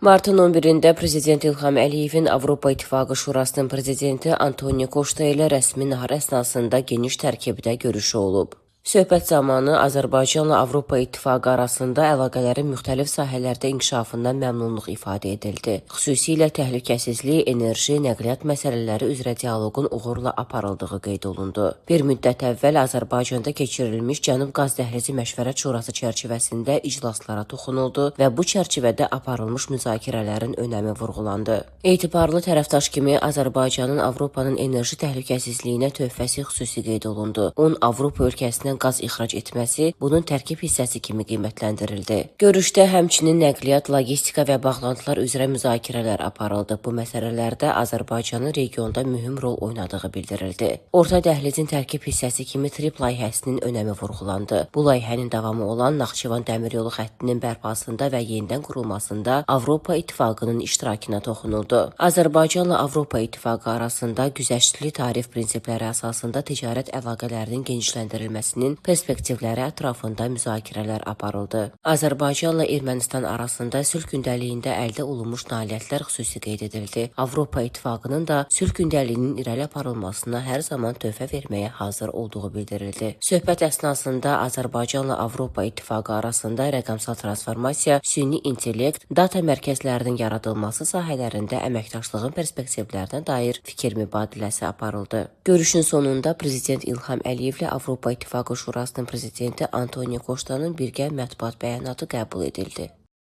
Martın 11-də Prezident İlham Əliyevin Avropa İttifaqı Şurasının prezidenti Antonio Costa ilə rəsmi nahar əsnasında geniş tərkibdə görüşü olub. Söhbət zamanı Azərbaycanla Avropa İttifaqı arasında əlaqələrin müxtəlif sahələrdə inkişafından məmnunluq ifadə edildi. Xüsusilə təhlükəsizlik, enerji, nəqliyyat məsələləri üzrə dialoqun uğurla aparıldığı qeyd olundu. Bir müddət əvvəl Azərbaycanda keçirilmiş Cənub Qaz Dəhlizi Məşvərət Şurası çərçivəsində iclaslara toxunuldu və bu çərçivədə aparılmış müzakirələrin önəmi vurğulandı. Etibarlı tərəfdaş kimi Azərbaycanın Avropanın enerji təhlükəsizliyinə töhfəsi xüsusi qeyd olundu. Avropa ölkəsinə qaz ixrac etməsi bunun tərkib hissəsi kimi qiymətləndirildi. Görüşdə həmçinin nəqliyyat, logistika və bağlantılar üzrə müzakirələr aparıldı. Bu məsələlərdə Azərbaycanın regionda mühüm rol oynadığı bildirildi. Orta dəhlizin tərkib hissəsi kimi TRIP layihəsinin önəmi vurğulandı. Bu layihənin davamı olan Naxçıvan dəmiryolu xəttinin bərpasında və yenidən qurulmasında Avropa İttifaqının iştirakına toxunuldu. Azərbaycanla Avropa İttifaqı arasında güzəştli tarif prinsipləri əsasında ticarət əlaqələrinin genişləndirilməsinin perspektivləri ətrafında müzakirələr aparıldı. Azərbaycanla Ermənistan arasında sülh gündəliyində əldə olunmuş nailiyyətlər xüsusi qeyd edildi. Avropa İttifaqının da sülh gündəliyinin irəli aparılmasına hər zaman töhfə verməyə hazır olduğu bildirildi. Söhbət əsnasında Azərbaycanla Avropa İttifaqı arasında rəqəmsal transformasiya, süni intellekt, data mərkəzlərinin yaradılması sahələrində əməkdaşlığın perspektivlərinə dair fikir mübadiləsi aparıldı. Görüşün sonunda Prezident İlham Əliyevlə Avropa İttifaqı Şurasının prezidenti Antonio Costa'nın birgə mətbuat bəyanatı qəbul edildi.